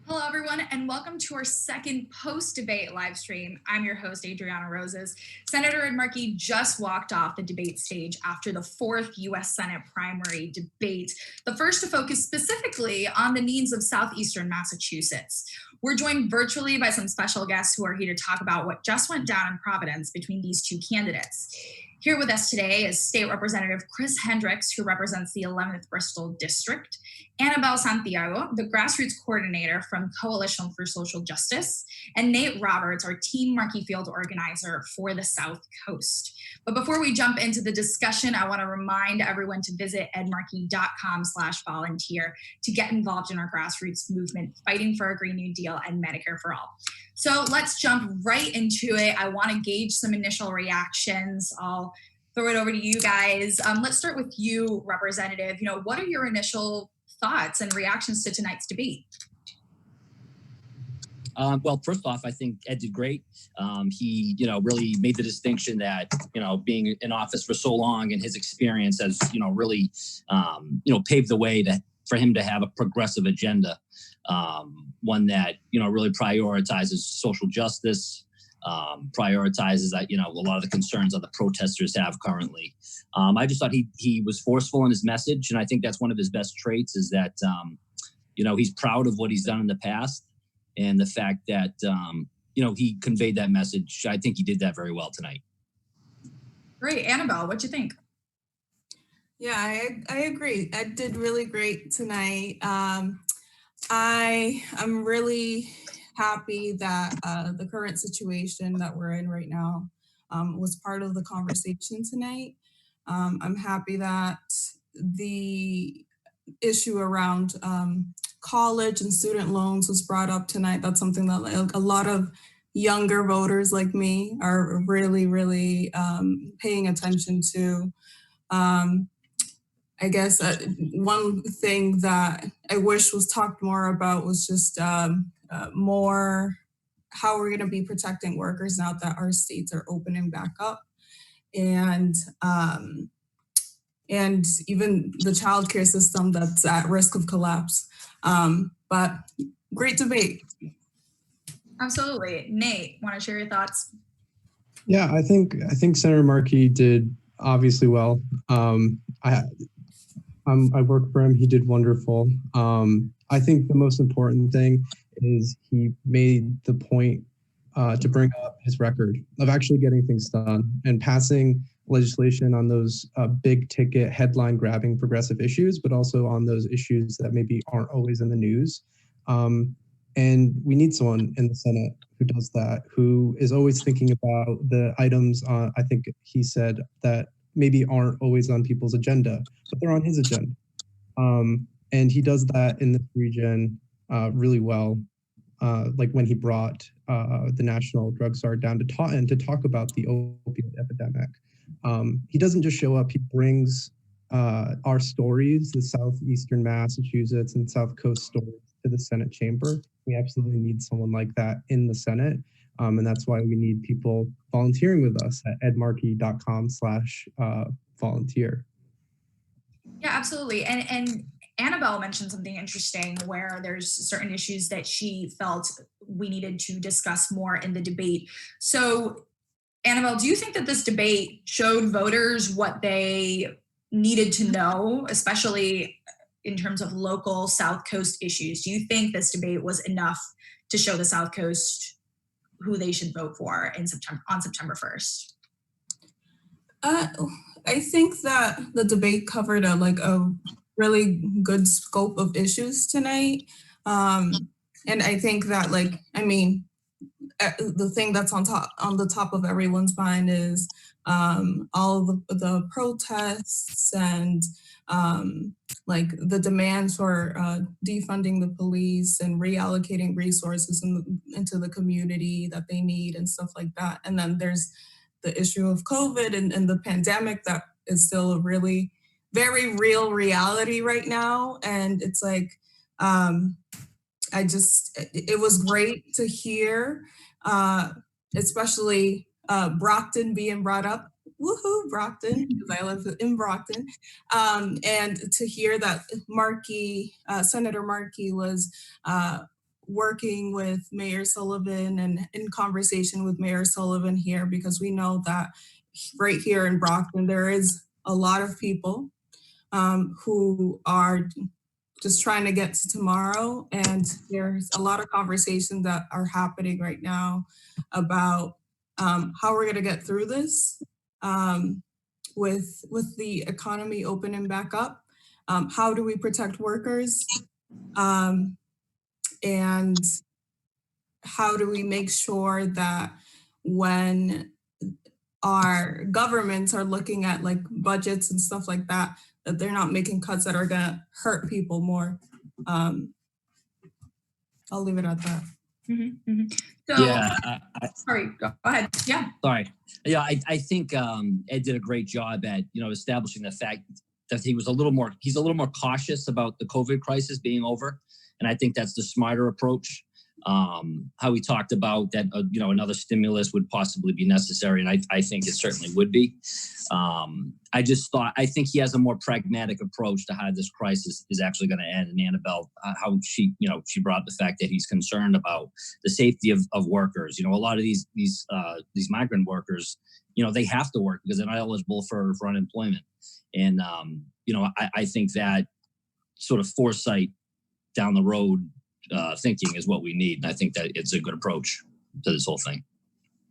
Hello, everyone, and welcome to our second post-debate live stream. I'm your host, Adriana Roses. Senator Ed Markey just walked off the debate stage after the fourth U.S. Senate primary debate, the first to focus specifically on the needs of southeastern Massachusetts. We're joined virtually by some special guests who are here to talk about what just went down in Providence between these two candidates. Here with us today is State Representative Chris Hendricks, who represents the 11th Bristol District, Anabel Santiago, the grassroots coordinator from Coalition for Social Justice, and Nate Roberts, our Team Markey field organizer for the South Coast. But before we jump into the discussion, I want to remind everyone to visit edmarkey.com/volunteer to get involved in our grassroots movement, fighting for a Green New Deal and Medicare for All. So let's jump right into it. I want to gauge some initial reactions. I'll throw it over to you guys. Let's start with you, Representative. What are your initial thoughts and reactions to tonight's debate? Well, first off, I think Ed did great. He, really made the distinction that, being in office for so long and his experience has, really, paved the way for him to have a progressive agenda, one that, really prioritizes social justice, prioritizes, a lot of the concerns that the protesters have currently. I just thought he was forceful in his message, and I think that's one of his best traits is that, he's proud of what he's done in the past. And the fact that, he conveyed that message, I think he did that very well tonight. Great. Anabel, what'd you think? Yeah, I agree. Ed did really great tonight. I'm really happy that the current situation that we're in right now was part of the conversation tonight. I'm happy that the issue around college and student loans was brought up tonight. That's something that a lot of younger voters like me are really, really paying attention to. I guess one thing that I wish was talked more about was just more how we're going to be protecting workers now that our states are opening back up, and even the childcare system that's at risk of collapse. But great debate. Absolutely. Nate, want to share your thoughts? Yeah, I think Senator Markey did obviously well. I work for him. He did wonderful. I think the most important thing is he made the point to bring up his record of actually getting things done and passing legislation on those big ticket headline grabbing progressive issues, but also on those issues that maybe aren't always in the news. And we need someone in the Senate who does that, who is always thinking about the items, I think he said, that maybe aren't always on people's agenda, but they're on his agenda. And he does that in this region really well, like when he brought the National Drug Czar down to talk about the opioid epidemic. He doesn't just show up, he brings our stories, the Southeastern Massachusetts and South Coast stories, to the Senate chamber. We absolutely need someone like that in the Senate. And that's why we need people volunteering with us at edmarkey.com/volunteer. Yeah, absolutely. And Anabel mentioned something interesting where there's certain issues that she felt we needed to discuss more in the debate. So Anabel, do you think that this debate showed voters what they needed to know, especially in terms of local South Coast issues? Do you think this debate was enough to show the South Coast who they should vote for on September 1st? I think that the debate covered a really good scope of issues tonight. And I think that the thing that's on the top of everyone's mind is all the protests and the demands for defunding the police and reallocating resources into the community that they need and stuff like that. And then there's the issue of COVID and the pandemic that is still a really very real reality right now. And it's like, it was great to hear, especially Brockton being brought up. Woohoo, Brockton, because I live in Brockton. And to hear that Senator Markey was working with Mayor Sullivan and in conversation with Mayor Sullivan here, because we know that right here in Brockton, there is a lot of people who are just trying to get to tomorrow. And there's a lot of conversations that are happening right now about how we're gonna get through this with the economy opening back up. How do we protect workers? And how do we make sure that when our governments are looking at budgets and stuff like that, that they're not making cuts that are gonna hurt people more? I'll leave it at that. Mm-hmm, mm-hmm. So, Yeah, sorry, go ahead. Yeah. Sorry. Yeah, I think Ed did a great job at establishing the fact that he's a little more cautious about the COVID crisis being over. And I think that's the smarter approach. How he talked about that, another stimulus would possibly be necessary. And I think it certainly would be. I think he has a more pragmatic approach to how this crisis is actually going to end. And Anabel, how she brought the fact that he's concerned about the safety of workers. A lot of these migrant workers, they have to work because they're not eligible for unemployment. And, I think that sort of foresight down the road thinking is what we need. And I think that it's a good approach to this whole thing.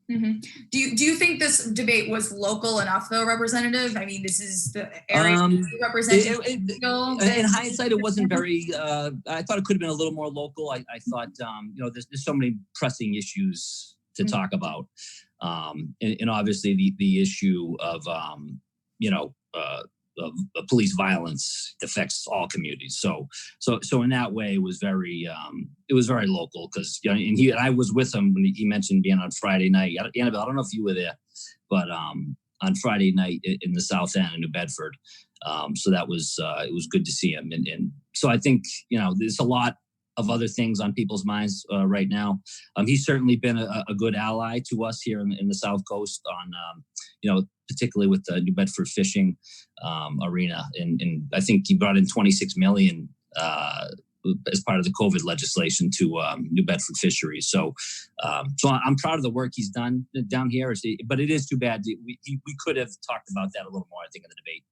Mm-hmm. Do you think this debate was local enough, though, Representative? I mean, this is the area represented. In hindsight, it wasn't very. I thought it could have been a little more local. I thought, there's so many pressing issues to talk about, and obviously the issue of police violence affects all communities. So in that way, it was very local because and I was with him when he mentioned being on Friday night. Anabel, I don't know if you were there, but on Friday night in the South End in New Bedford. So that was it was good to see him. And so I think there's a lot of other things on people's minds right now. He's certainly been a good ally to us here in the South Coast on particularly with the New Bedford fishing arena. And I think he brought in $26 million as part of the COVID legislation to New Bedford fisheries. So I'm proud of the work he's done down here, but it is too bad. We could have talked about that a little more, I think, in the debate.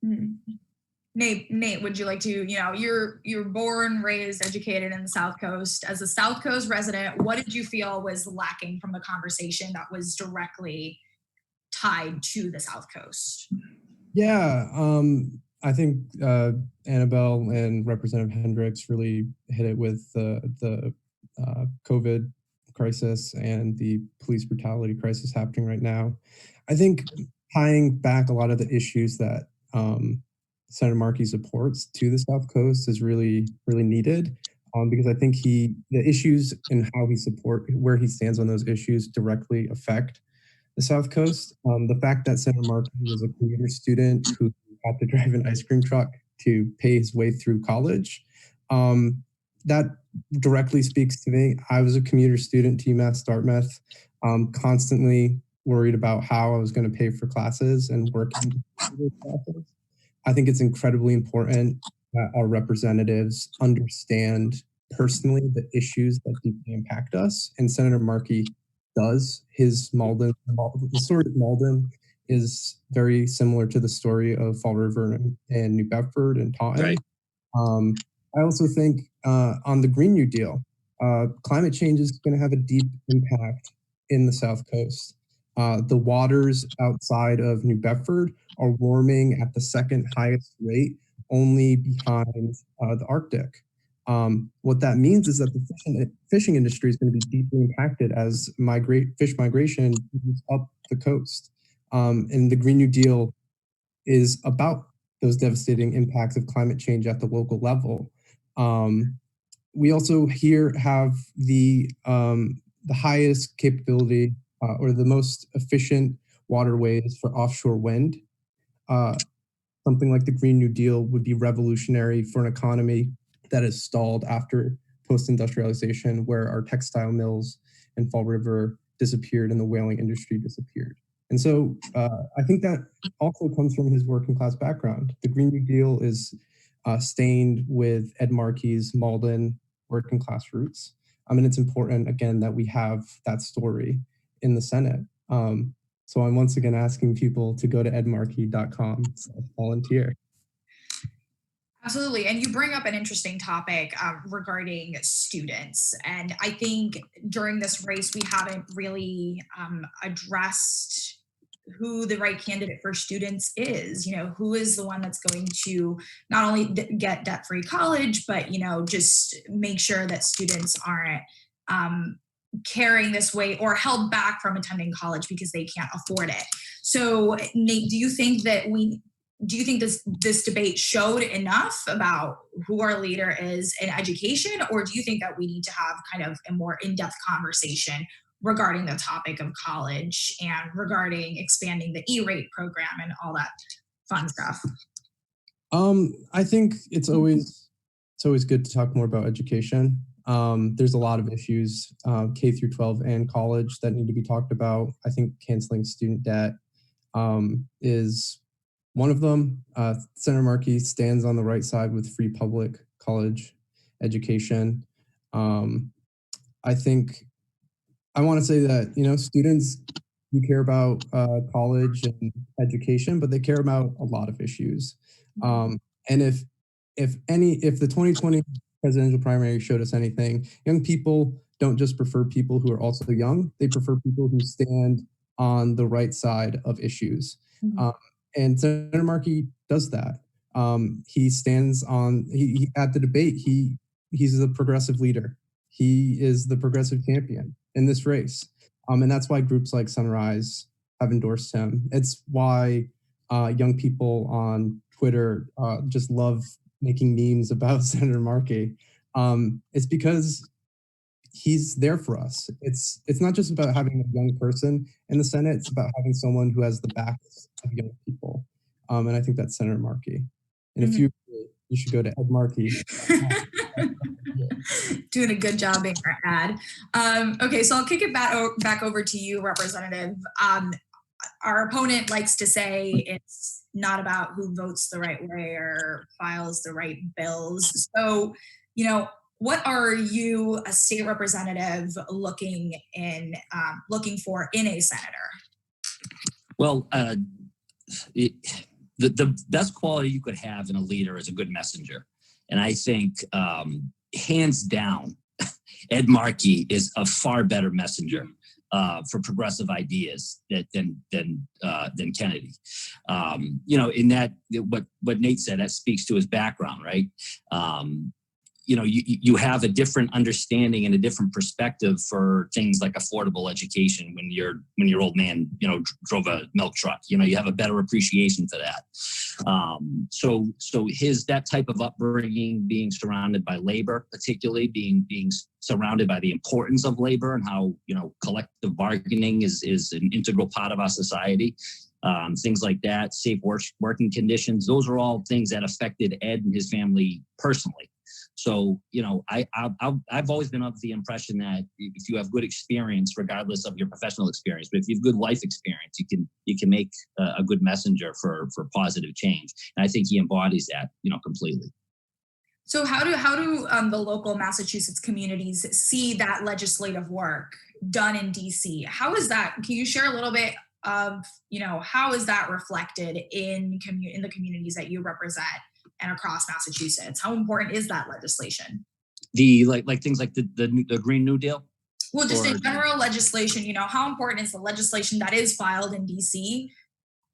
Mm-hmm. Nate, would you like to, you're born, raised, educated in the South Coast. As a South Coast resident, what did you feel was lacking from the conversation that was directly tied to the South Coast? Yeah, I think Anabel and Representative Hendricks really hit it with the COVID crisis and the police brutality crisis happening right now. I think tying back a lot of the issues that Senator Markey supports to the South Coast is really, really needed because I think the issues and how where he stands on those issues directly affect the South Coast. The fact that Senator Markey was a commuter student who had to drive an ice cream truck to pay his way through college, that directly speaks to me. I was a commuter student, TMath, Dartmouth, constantly worried about how I was going to pay for classes and working for those classes. I think it's incredibly important that our representatives understand personally the issues that deeply impact us. And Senator Markey does. The story of Malden is very similar to the story of Fall River and New Bedford and Taunton. Right. I also think on the Green New Deal, climate change is going to have a deep impact in the South Coast. The waters outside of New Bedford are warming at the second highest rate, only behind the Arctic. What that means is that the fishing industry is going to be deeply impacted as fish migration moves up the coast. And the Green New Deal is about those devastating impacts of climate change at the local level. We also here have the highest capability or the most efficient waterways for offshore wind. Something like the Green New Deal would be revolutionary for an economy that is stalled after post-industrialization, where our textile mills in Fall River disappeared and the whaling industry disappeared. And so I think that also comes from his working class background. The Green New Deal is stained with Ed Markey's Malden working class roots. And it's important, again, that we have that story in the Senate. So I'm once again asking people to go to edmarkey.com/volunteer. Absolutely. And you bring up an interesting topic regarding students. And I think during this race, we haven't really addressed who the right candidate for students is. Who is the one that's going to not only get debt-free college, but, just make sure that students aren't carrying this weight or held back from attending college because they can't afford it. So Nate, do you think this debate showed enough about who our leader is in education, or do you think that we need to have kind of a more in-depth conversation regarding the topic of college and regarding expanding the E-rate program and all that fun stuff? I think it's always good to talk more about education. There's a lot of issues, K through 12 and college, that need to be talked about. I think canceling student debt is one of them. Senator Markey stands on the right side with free public college education. I think I want to say that, students do care about college and education, but they care about a lot of issues. And if the 2020 presidential primary showed us anything, young people don't just prefer people who are also young; they prefer people who stand on the right side of issues. And Senator Markey does that. He stands on. He at the debate. He's a progressive leader. He is the progressive champion in this race. And that's why groups like Sunrise have endorsed him. It's why young people on Twitter just love making memes about Senator Markey. It's because he's there for us. It's not just about having a young person in the Senate. It's about having someone who has the backs of young people. And I think that's Senator Markey. And if you should go to Ed Markey. Doing a good job being our ad. Okay, so I'll kick it back over to you, Representative. Our opponent likes to say it's not about who votes the right way or files the right bills. So, what are you, a state representative, looking for in a senator? Well, the best quality you could have in a leader is a good messenger. And I think, hands down, Ed Markey is a far better messenger for progressive ideas than Kennedy. In that, what Nate said, that speaks to his background, right? You have a different understanding and a different perspective for things like affordable education when your old man, drove a milk truck. You have a better appreciation for that. So that type of upbringing, being surrounded by labor, particularly being surrounded by the importance of labor and how, collective bargaining is an integral part of our society. Things like that, safe working conditions, those are all things that affected Ed and his family personally. So, I've always been of the impression that if you have good experience, regardless of your professional experience, but if you have good life experience, you can make a good messenger for positive change. And I think he embodies that, completely. So how do the local Massachusetts communities see that legislative work done in DC? How is that? Can you share a little bit of, how is that reflected in the communities that you represent and across Massachusetts? How important is that legislation? The like things like the Green New Deal? Well, just in general legislation, how important is the legislation that is filed in DC?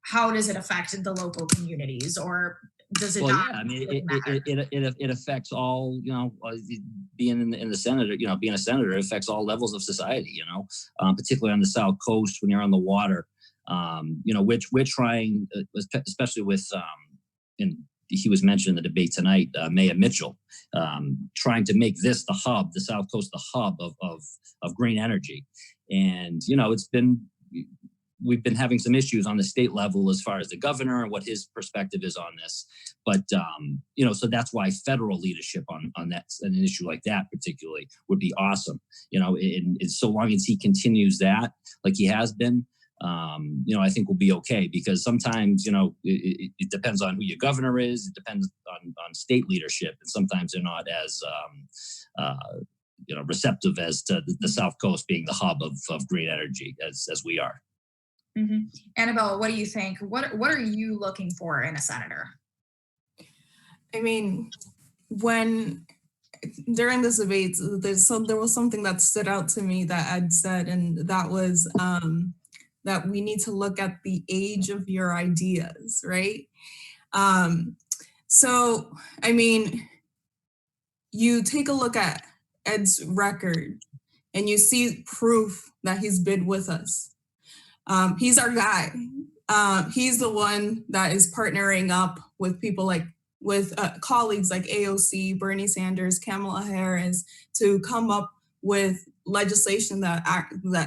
How does it affect the local communities, or does it not? Yeah, I mean, it affects all, being in the Senate, being a senator, it affects all levels of society, particularly on the South Coast when you're on the water, which we're trying, especially with, he was mentioned in the debate tonight, Mayor Mitchell, trying to make this the hub, the South Coast, the hub of green energy. And, we've been having some issues on the state level as far as the governor and what his perspective is on this. But, so that's why federal leadership on that, an issue like that particularly, would be awesome. And so long as he continues that like he has been, I think we'll be okay, because sometimes, it depends on who your governor is. It depends on state leadership. And sometimes they're not as, receptive as to the South Coast being the hub of green energy as we are. Mm-hmm. Anabel, what do you think? What are you looking for in a senator? I mean, when during this debate, there was something that stood out to me that Ed said, and that was that we need to look at the age of your ideas, right? So, I mean, you take a look at Ed's record and you see proof that he's been with us. He's our guy. He's the one that is partnering up with people with colleagues like AOC, Bernie Sanders, Kamala Harris, to come up with legislation that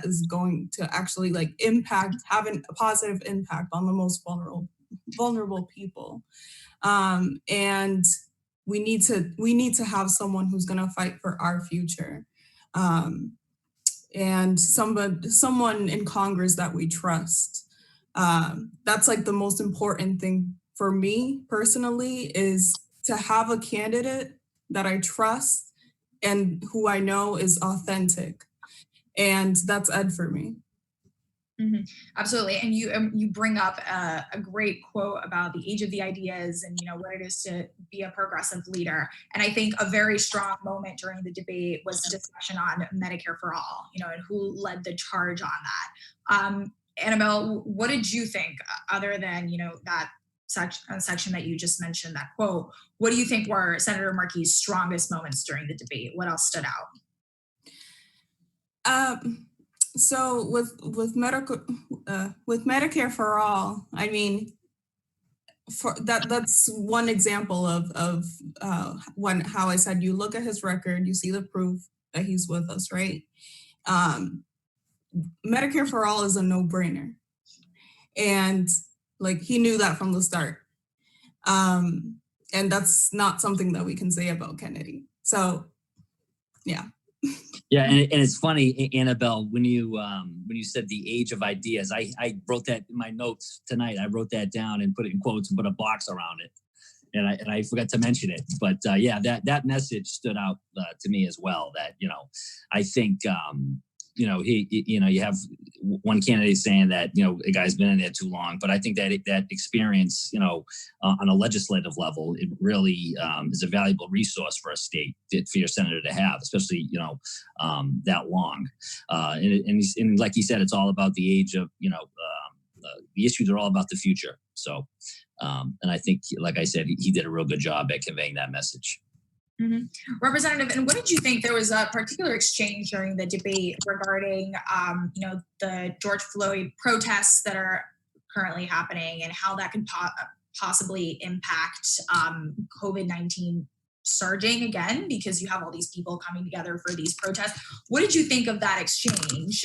is going to actually have a positive impact on the most vulnerable people. And we need to have someone who's going to fight for our future. And someone in Congress that we trust. That's like the most important thing for me personally, is to have a candidate that I trust and who I know is authentic. And that's Ed for me. Mm-hmm. Absolutely. And you bring up a great quote about the age of the ideas and, what it is to be a progressive leader. And I think a very strong moment during the debate was the discussion on Medicare for all, and who led the charge on that. Anabel, what did you think, other than, that section that you just mentioned, that quote? What do you think were Senator Markey's strongest moments during the debate? What else stood out? So with Medicare for all, I mean, for that's one example of how I said, you look at his record, you see the proof that he's with us, right? Medicare for all is a no-brainer, and like he knew that from the start, and that's not something that we can say about Kennedy. So, yeah. Yeah, and it's funny, Anabel, when you said the age of ideas, I wrote that in my notes tonight. I wrote that down and put it in quotes and put a box around it, and I forgot to mention it. But yeah, that message stood out to me as well. That I think you have one candidate saying that the guy's been in there too long, but I think that experience on a legislative level, it really is a valuable resource for a state, for your senator to have, especially that long. And like he said, it's all about the age of the issues are all about the future. So and I think, like I said, he did a real good job at conveying that message. Mm-hmm. Representative, and what did you think? There was a particular exchange during the debate regarding, the George Floyd protests that are currently happening and how that could possibly impact COVID-19 surging again, because you have all these people coming together for these protests. What did you think of that exchange?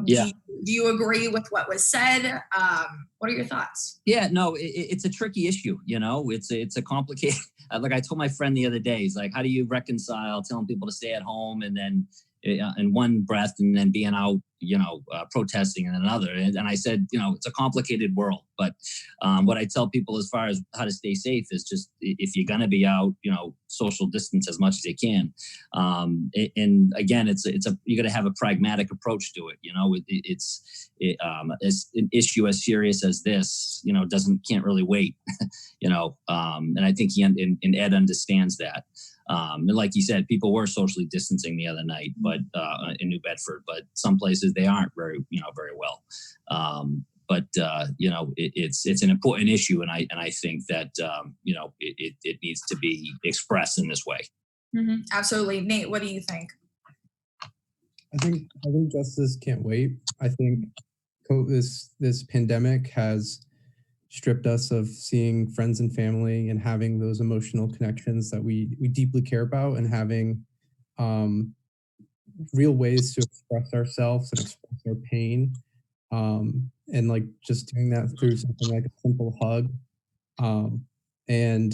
Yeah. Do you agree with what was said? What are your thoughts? Yeah, no, it's a tricky issue. It's a complicated. Like I told my friend the other day, he's like, how do you reconcile telling people to stay at home and then in one breath and then being out, protesting in another? And I said, it's a complicated world. But what I tell people as far as how to stay safe is just, if you're going to be out, social distance as much as you can. And again, you got to have a pragmatic approach to it. It's an issue as serious as this, can't really wait. And I think and Ed understands that. And like you said, people were socially distancing the other night, but in New Bedford, but some places they aren't very well. But it's an important issue, and I think that it needs to be expressed in this way. Mm-hmm. Absolutely, Nate. What do you think? I think justice can't wait. I think this pandemic has stripped us of seeing friends and family and having those emotional connections that we deeply care about, and having real ways to express ourselves and express our pain. And like just doing that through something like a simple hug. And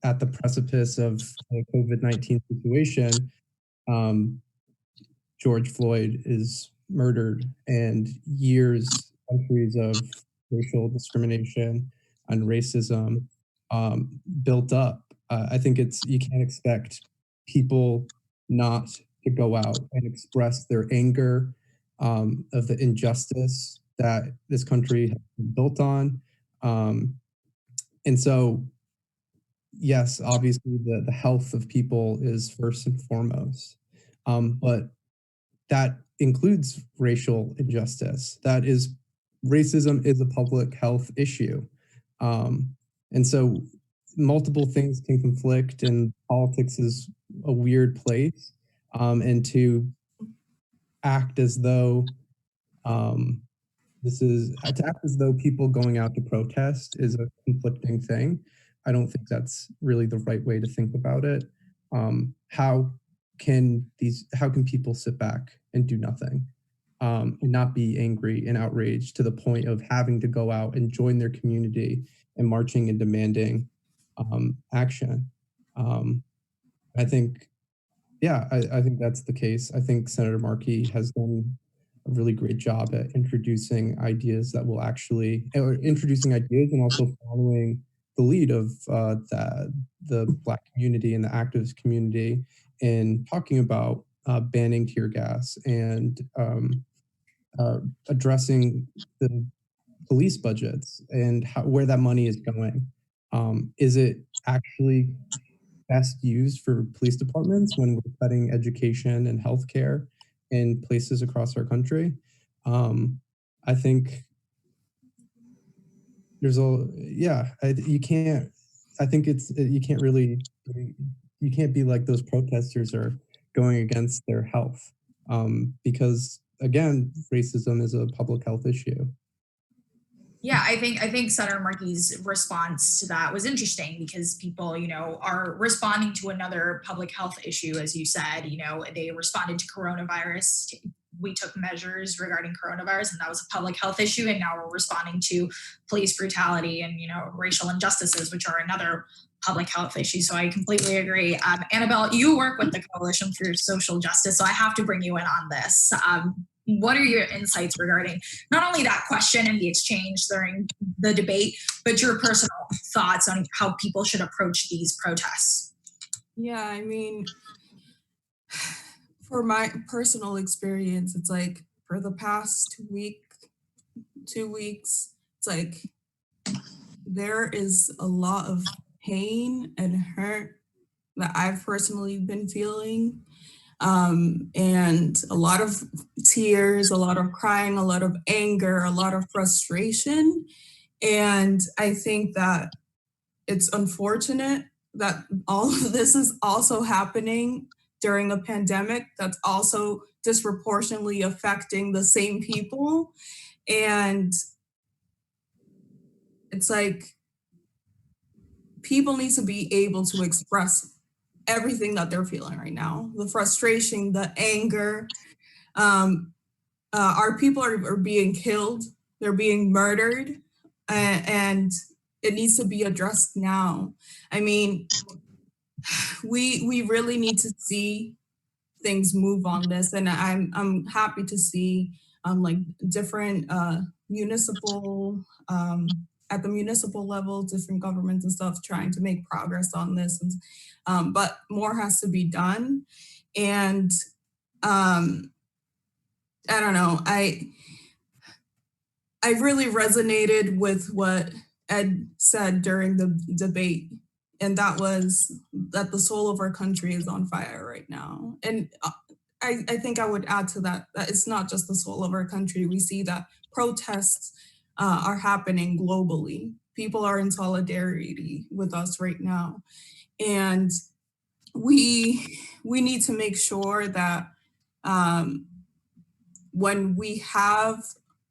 at the precipice of the COVID-19 situation, George Floyd is murdered, and centuries of racial discrimination and racism built up. I think you can't expect people not to go out and express their anger of the injustice that this country has been built on. And so, yes, obviously the health of people is first and foremost, but that includes racial injustice. Racism is a public health issue. And so multiple things can conflict, and politics is a weird place. And to act as though people going out to protest is a conflicting thing, I don't think that's really the right way to think about it. How can people sit back and do nothing, and not be angry and outraged to the point of having to go out and join their community and marching and demanding action. I think, yeah, I think that's the case. I think Senator Markey has done a really great job at introducing ideas that will actually, or introducing ideas and also following the lead of the Black community and the activist community in talking about banning tear gas and addressing the police budgets and where that money is going. Is it actually best used for police departments when we're cutting education and healthcare in places across our country? I think there's you can't. I think you can't really, you can't be like those protesters are going against their health, because again, racism is a public health issue. Yeah, I think Senator Markey's response to that was interesting because people, are responding to another public health issue, as you said. They responded to coronavirus. We took measures regarding coronavirus, and that was a public health issue. And now we're responding to police brutality and racial injustices, which are another public health issue. So I completely agree. Anabel, you work with the Coalition for Social Justice, so I have to bring you in on this. What are your insights regarding not only that question and the exchange during the debate, but your personal thoughts on how people should approach these protests? Yeah, I mean, for my personal experience, it's like for the past 2 weeks, it's like there is a lot of pain and hurt that I've personally been feeling. And a lot of tears, a lot of crying, a lot of anger, a lot of frustration. And I think that it's unfortunate that all of this is also happening during a pandemic that's also disproportionately affecting the same people. And it's like people need to be able to express everything that they're feeling right now, the frustration, the anger. Our people are being killed, they're being murdered, and it needs to be addressed now. I mean, we really need to see things move on this, and I'm happy to see like different municipal at the municipal level, different governments and stuff trying to make progress on this, and but more has to be done. And I don't know, I really resonated with what Ed said during the debate, and that was that the soul of our country is on fire right now. And I think I would add to that it's not just the soul of our country. We see that protests are happening globally. People are in solidarity with us right now. And we need to make sure that when we have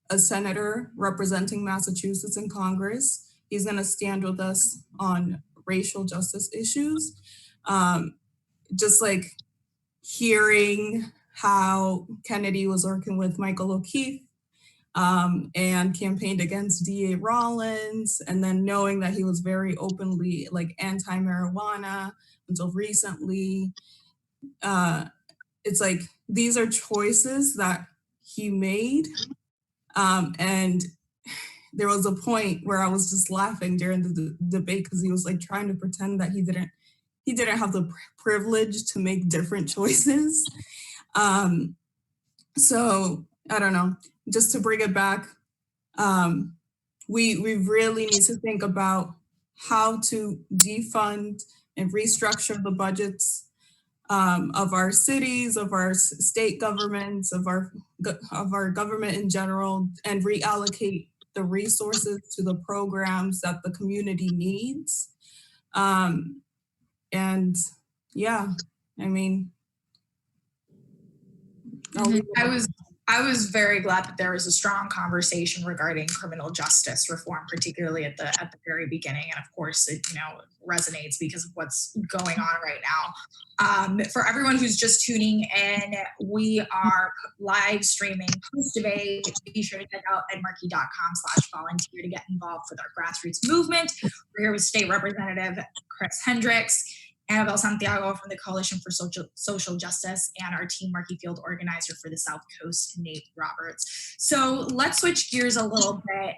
a senator representing Massachusetts in Congress, he's going to stand with us on racial justice issues. Just like hearing how Kennedy was working with Michael O'Keefe and campaigned against DA Rollins, and then knowing that he was very openly like anti-marijuana until recently. It's like these are choices that he made. And there was a point where I was just laughing during the debate because he was like trying to pretend that he didn't have the privilege to make different choices. So I don't know, just to bring it back, we really need to think about how to defund and restructure the budgets of our cities, of our state governments, of our government in general, and reallocate the resources to the programs that the community needs. And yeah, I mean, I I was very glad that there was a strong conversation regarding criminal justice reform, particularly at the very beginning. And of course, it resonates because of what's going on right now. For everyone who's just tuning in, we are live streaming post debate. Be sure to check out edmarkey.com/volunteer to get involved with our grassroots movement. We're here with State Representative Chris Hendricks, Anabel Santiago from the Coalition for Social Justice, and our Team Markey field organizer for the South Coast, Nate Roberts. So let's switch gears a little bit.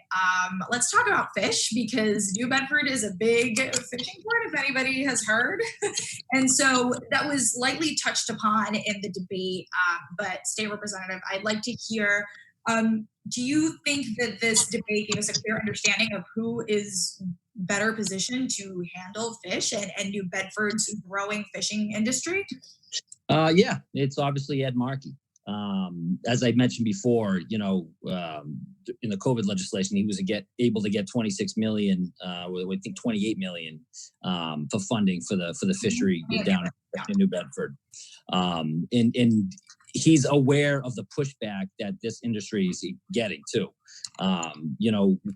Let's talk about fish, because New Bedford is a big fishing port, if anybody has heard. And so that was lightly touched upon in the debate, but State Representative, I'd like to hear, do you think that this debate gave us a clear understanding of who is better positioned to handle fish and New Bedford's growing fishing industry? Yeah, it's obviously Ed Markey. As I mentioned before, in the COVID legislation, he was able to get 26 million, I think 28 million for funding for the fishery down in New Bedford. And he's aware of the pushback that this industry is getting too.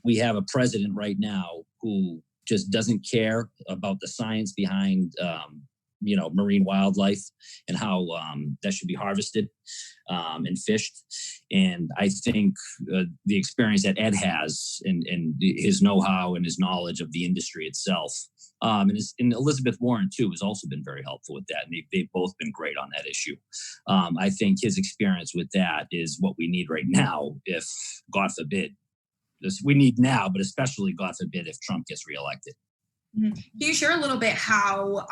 We have a president right now who just doesn't care about the science behind marine wildlife and how that should be harvested and fished. And I think the experience that Ed has and his know-how and his knowledge of the industry itself, and Elizabeth Warren too has also been very helpful with that. And they've both been great on that issue. I think his experience with that is what we need right now, if God forbid, we need now, but especially God forbid if Trump gets reelected. Can you share a little bit how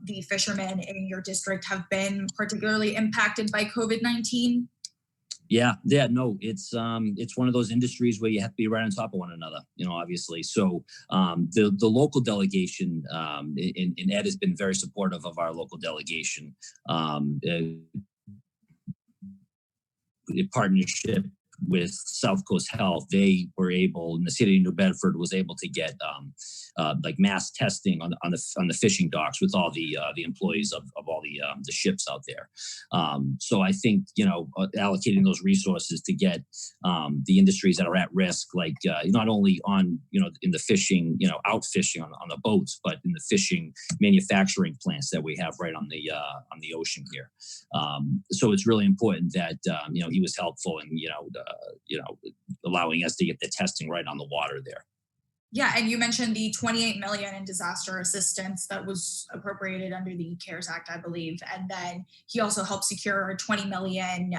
the fishermen in your district have been particularly impacted by COVID-19? Yeah, no, it's one of those industries where you have to be right on top of one another, obviously. So the local delegation, and Ed has been very supportive of our local delegation, in partnership with South Coast Health. They were able, and the city of New Bedford was able to get like mass testing on the fishing docks with all the employees of all the ships out there. So I think allocating those resources to get the industries that are at risk, like not only on in the fishing, out fishing on the boats, but in the fishing manufacturing plants that we have right on the ocean here. So it's really important that he was helpful in allowing us to get the testing right on the water there. Yeah, and you mentioned the 28 million in disaster assistance that was appropriated under the CARES Act, I believe, and then he also helped secure 20 million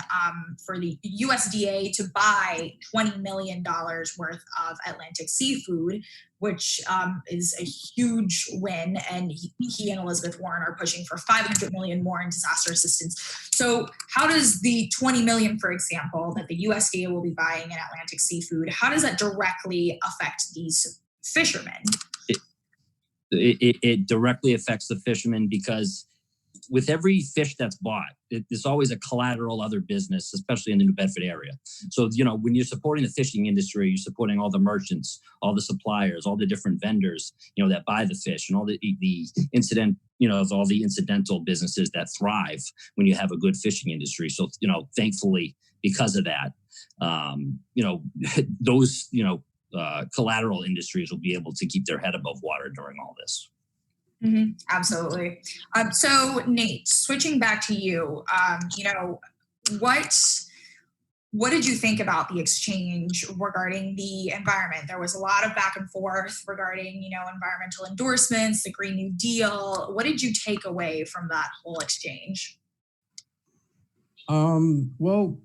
for the USDA to buy $20 million worth of Atlantic seafood, which is a huge win. And he and Elizabeth Warren are pushing for 500 million more in disaster assistance. So how does the 20 million, for example, that the USDA will be buying in Atlantic seafood, how does that directly affect these fishermen? It directly affects the fishermen because with every fish that's bought, there's always a collateral other business, especially in the New Bedford area. So, when you're supporting the fishing industry, you're supporting all the merchants, all the suppliers, all the different vendors, that buy the fish, and all the all the incidental businesses that thrive when you have a good fishing industry. So, thankfully, because of that, those, collateral industries will be able to keep their head above water during all this. Mm-hmm. Absolutely. So Nate, switching back to you, what did you think about the exchange regarding the environment? There was a lot of back and forth regarding, environmental endorsements, the Green New Deal. What did you take away from that whole exchange? Well,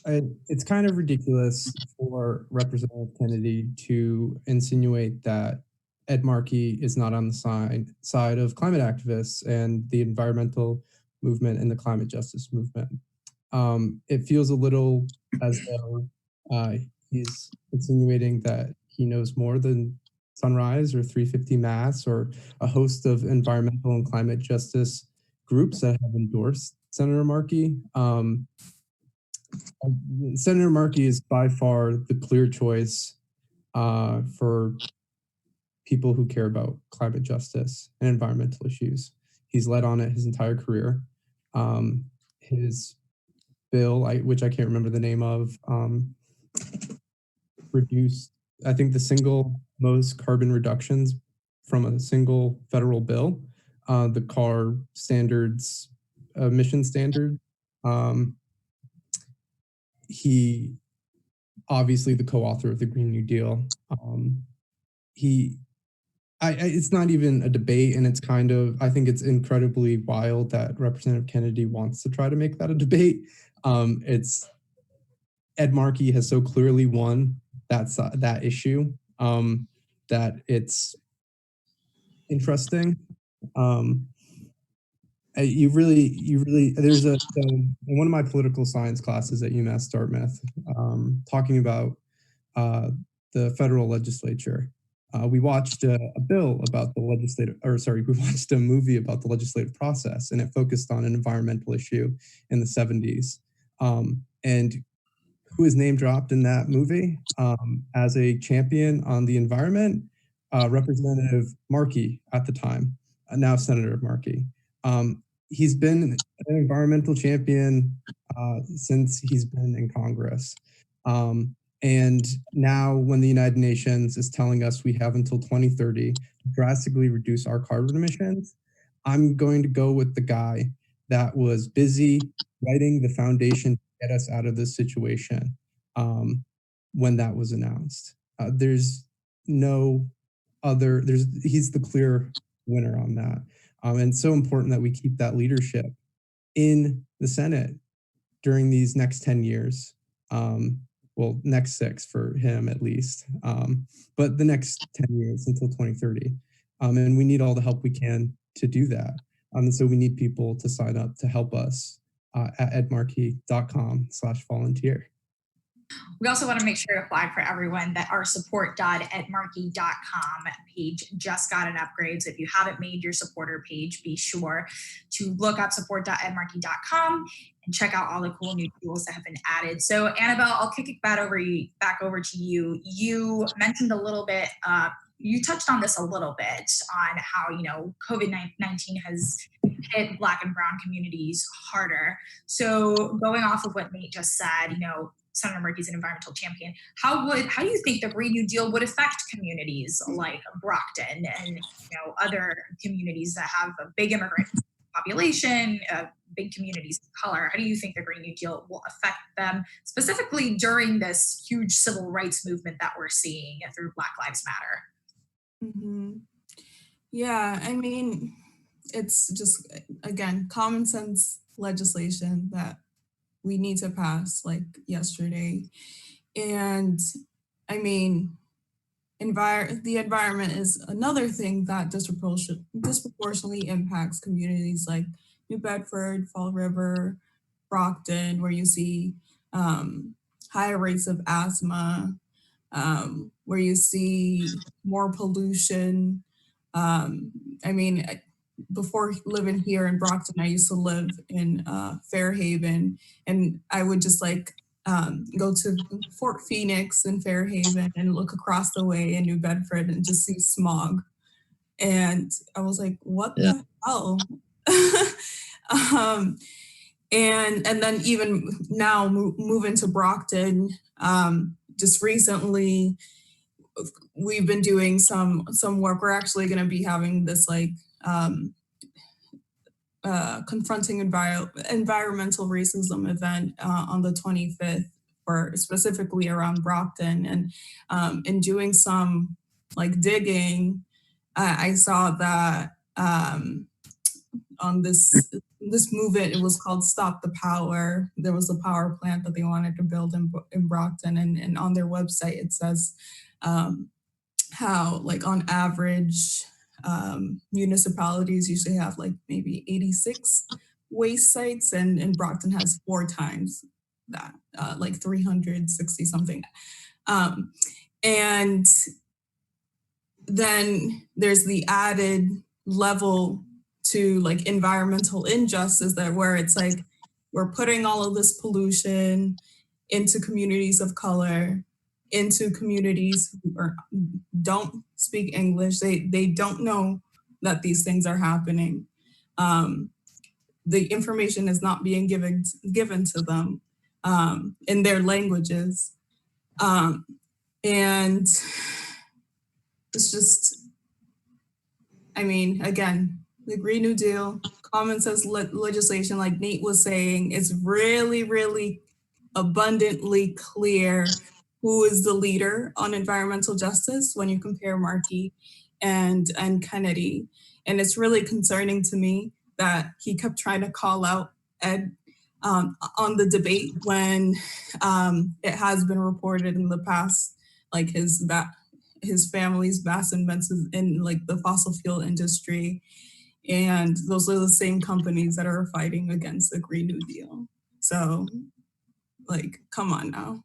it's kind of ridiculous for Representative Kennedy to insinuate that Ed Markey is not on the side of climate activists and the environmental movement and the climate justice movement. It feels a little as though he's insinuating that he knows more than Sunrise or 350 Mass or a host of environmental and climate justice groups that have endorsed Senator Markey. Senator Markey is by far the clear choice for people who care about climate justice and environmental issues. He's led on it his entire career. His bill, which I can't remember the name of, reduced, I think, the single most carbon reductions from a single federal bill, the car standards, emission standard. He obviously the co-author of the Green New Deal. It's not even a debate, and it's kind of, I think it's incredibly wild that Representative Kennedy wants to try to make that a debate. It's Ed Markey has so clearly won that issue, that it's interesting. You really, there's in one of my political science classes at UMass Dartmouth, talking about the federal legislature. We watched a bill about the we watched a movie about the legislative process, and it focused on an environmental issue in the 70s. And who is name dropped in that movie as a champion on the environment? Representative Markey at the time, now Senator Markey. He's been an environmental champion since he's been in Congress. And now when the United Nations is telling us we have until 2030 to drastically reduce our carbon emissions, I'm going to go with the guy that was busy writing the foundation to get us out of this situation when that was announced. There's no other, he's the clear winner on that. And it's so important that we keep that leadership in the Senate during these next 10 years. Well, next 6 for him at least, but the next 10 years until 2030. And we need all the help we can to do that. And so we need people to sign up to help us at edmarkey.com/volunteer. We also want to make sure to flag for everyone that our support.edmarkey.com page just got an upgrade. So if you haven't made your supporter page, be sure to look up support.edmarkey.com and check out all the cool new tools that have been added. So Anabel, I'll kick it back over to you. You mentioned a little bit, you touched on this a little bit on how, COVID-19 has hit Black and Brown communities harder. So going off of what Nate just said, Senator Markey's an environmental champion. How do you think the Green New Deal would affect communities like Brockton and other communities that have a big immigrant population, big communities of color? How do you think the Green New Deal will affect them specifically during this huge civil rights movement that we're seeing through Black Lives Matter? Mm-hmm. Yeah, I mean, it's just, again, common sense legislation that we need to pass like yesterday. And I mean, the environment is another thing that disproportionately impacts communities like New Bedford, Fall River, Brockton, where you see higher rates of asthma, where you see more pollution. I mean, before living here in Brockton, I used to live in Fairhaven, and I would just go to Fort Phoenix and Fairhaven and look across the way in New Bedford and just see smog. And I was like, what the hell? And then even now moving to Brockton, just recently, we've been doing some work. We're actually going to be having this confronting environmental racism event on the 25th, for specifically around Brockton. And in doing some digging, I saw that on this movement, it was called Stop the Power. There was a power plant that they wanted to build in Brockton, and on their website it says how on average municipalities usually have maybe 86 waste sites, and Brockton has 4 times that, 360 something. And then there's the added level to environmental injustice, that where it's we're putting all of this pollution into communities of color, into communities who don't speak English. They don't know that these things are happening. the information is not being given to them in their languages. And it's just, I mean, again, the Green New Deal, common sense legislation, like Nate was saying, is really, really abundantly clear who is the leader on environmental justice when you compare Markey and Kennedy. And it's really concerning to me that he kept trying to call out Ed on the debate when it has been reported in the past, like his family's vast investments in like the fossil fuel industry. And those are the same companies that are fighting against the Green New Deal. So, like, come on now.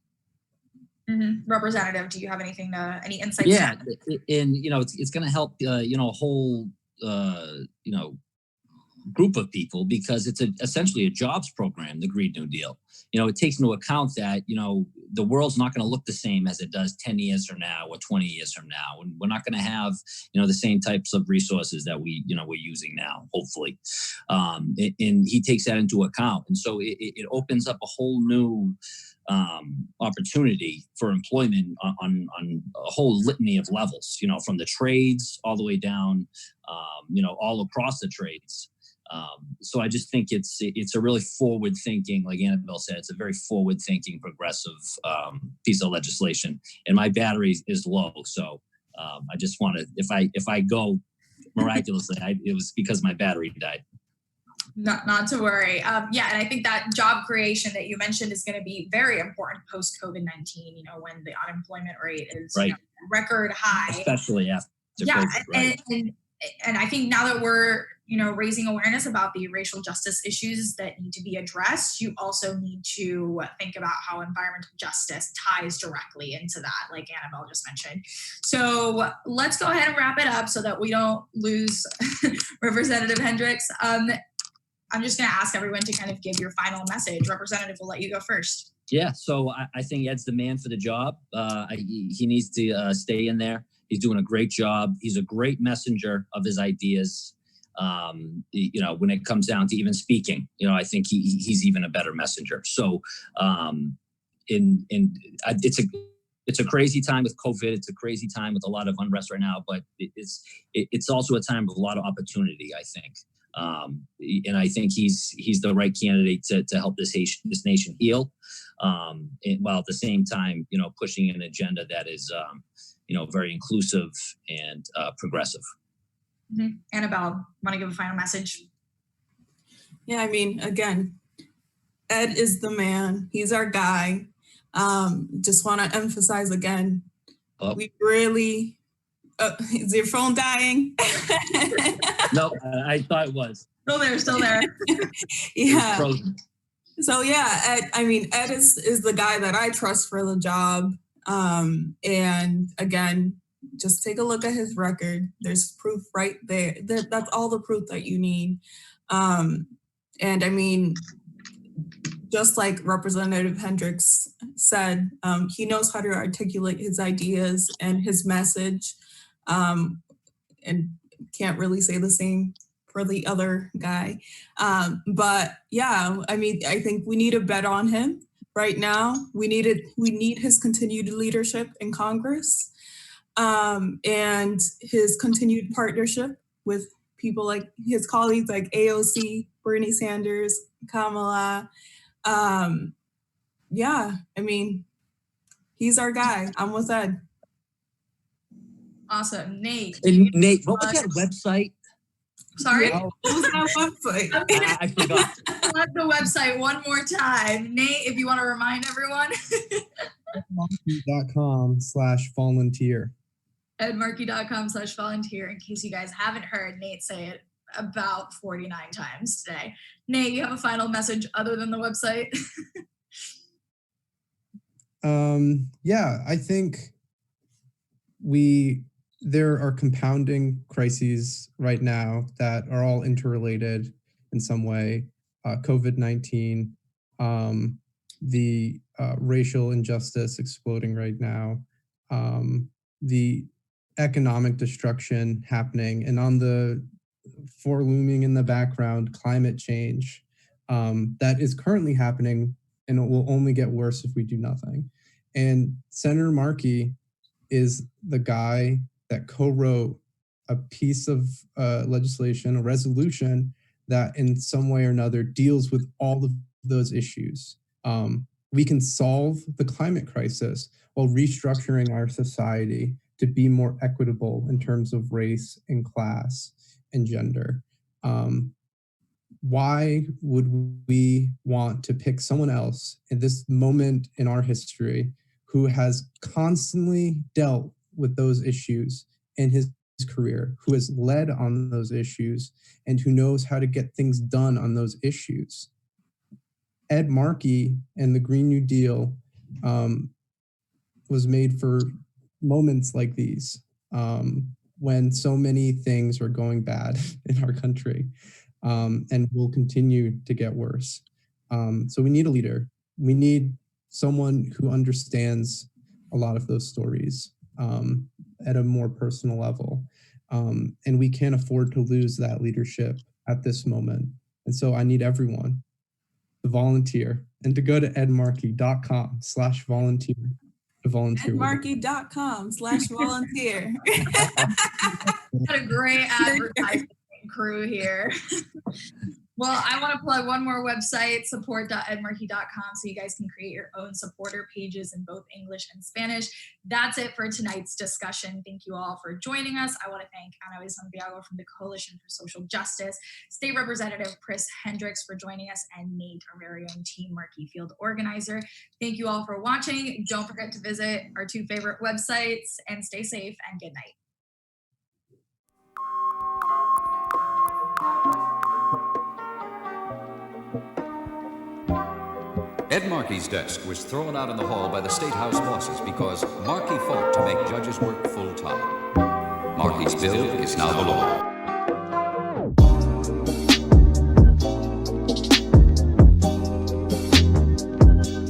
Mm-hmm. Representative, do you have anything any insights? Yeah, and it's going to help a whole group of people, because it's essentially a jobs program, the Green New Deal. It takes into account that the world's not going to look the same as it does 10 years from now or 20 years from now, and we're not going to have the same types of resources that we're using now, hopefully. And he takes that into account, and so it opens up a whole new opportunity for employment on a whole litany of levels, from the trades all the way down, all across the trades. So I just think it's a really forward-thinking, like Anabel said, it's a very forward-thinking, progressive piece of legislation. And my battery is low, so I just want to, if I go miraculously, it was because my battery died. Not to worry. Yeah, and I think that job creation that you mentioned is going to be very important post COVID-19. When the unemployment rate is right. Record high, especially after COVID, right? And I think now that we're raising awareness about the racial justice issues that need to be addressed, you also need to think about how environmental justice ties directly into that, like Anabel just mentioned. So let's go ahead and wrap it up so that we don't lose Representative Hendricks. I'm just going to ask everyone to kind of give your final message. Representative, we'll let you go first. Yeah, so I think Ed's the man for the job. He needs to stay in there. He's doing a great job. He's a great messenger of his ideas. When it comes down to even speaking, I think he's even a better messenger. So, it's a crazy time with COVID. It's a crazy time with a lot of unrest right now, but it's also a time of a lot of opportunity, I think. And I think he's the right candidate to help this nation heal, while at the same time, pushing an agenda that is, very inclusive and progressive. Mm-hmm. Anabel, want to give a final message? Yeah, I mean, again, Ed is the man. He's our guy. Just want to emphasize again, we really, is your phone dying? No, I thought it was. Still there. Yeah. So yeah, Ed is the guy that I trust for the job. And again, just take a look at his record. There's proof right there. That's all the proof that you need. And I mean, just like Representative Hendricks said, he knows how to articulate his ideas and his message, and can't really say the same for the other guy. But yeah, I mean, I think we need to bet on him right now. We need his continued leadership in Congress, and his continued partnership with people like his colleagues like AOC, Bernie Sanders, Kamala. Yeah, I mean, he's our guy. I'm with Ed. Awesome. Nate. And Nate, what was that website? Sorry? What was that website? I forgot. Plug the website one more time. Nate, if you want to remind everyone. edmarkey.com/volunteer. edmarkey.com/volunteer, in case you guys haven't heard Nate say it about 49 times today. Nate, you have a final message other than the website? Yeah, I think there are compounding crises right now that are all interrelated in some way. COVID-19, the racial injustice exploding right now, the economic destruction happening, and on the looming in the background, climate change, that is currently happening, and it will only get worse if we do nothing. And Senator Markey is the guy that co-wrote a piece of legislation, a resolution that in some way or another deals with all of those issues. We can solve the climate crisis while restructuring our society to be more equitable in terms of race and class and gender. Why would we want to pick someone else in this moment in our history who has constantly dealt with those issues in his career, who has led on those issues, and who knows how to get things done on those issues? Ed Markey and the Green New Deal was made for moments like these, when so many things are going bad in our country, and will continue to get worse. So we need a leader. We need someone who understands a lot of those stories at a more personal level. And we can't afford to lose that leadership at this moment. And so I need everyone to volunteer and to go to edmarkey.com/volunteer to volunteer. edmarkey.com/volunteer. What a great advertising crew here. Well, I want to plug one more website, support.edmarkey.com, so you guys can create your own supporter pages in both English and Spanish. That's it for tonight's discussion. Thank you all for joining us. I want to thank Anabel Santiago from the Coalition for Social Justice, State Representative Chris Hendricks for joining us, and Nate, our very own Team Markey field organizer. Thank you all for watching. Don't forget to visit our two favorite websites, and stay safe, and good night. Ed Markey's desk was thrown out in the hall by the State House bosses because Markey fought to make judges work full-time. Markey's bill is now the law.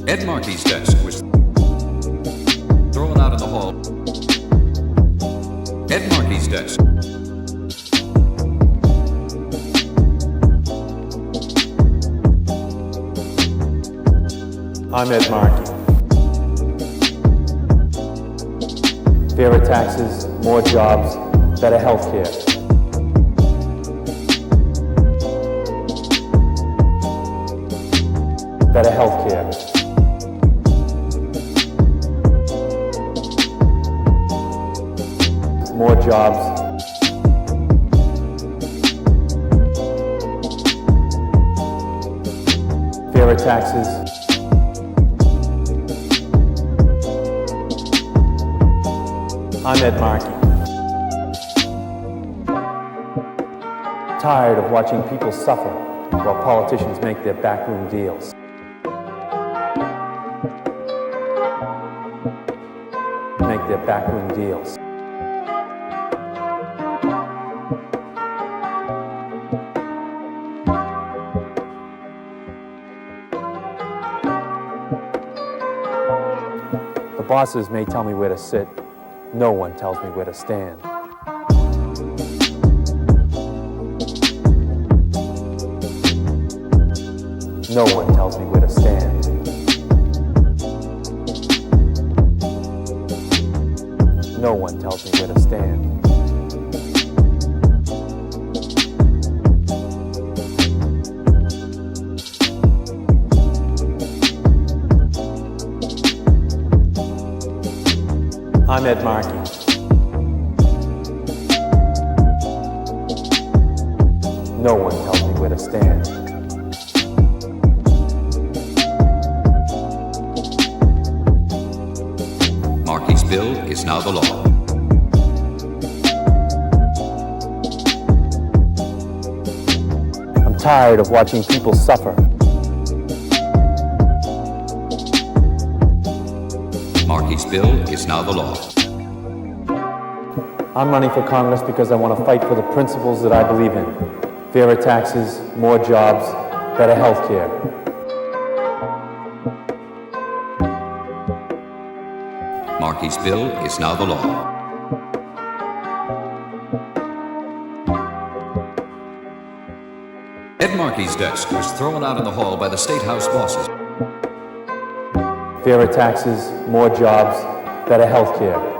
Ed Markey's desk was thrown out in the hall. Ed Markey's desk. I'm Ed Markey. Fairer taxes, more jobs, better health care. Better health care. More jobs. Fairer taxes. I'm Ed Markey. Tired of watching people suffer while politicians make their backroom deals. Make their backroom deals. The bosses may tell me where to sit. No one tells me where to stand. No one tells me where to stand. No one tells me where to stand. I'm Ed Markey. No one tells me where to stand. Markey's bill is now the law. I'm tired of watching people suffer. Markey's bill is now the law. I'm running for Congress because I want to fight for the principles that I believe in. Fairer taxes, more jobs, better health care. Markey's bill is now the law. Ed Markey's desk was thrown out in the hall by the State House bosses. Fairer taxes, more jobs, better health care.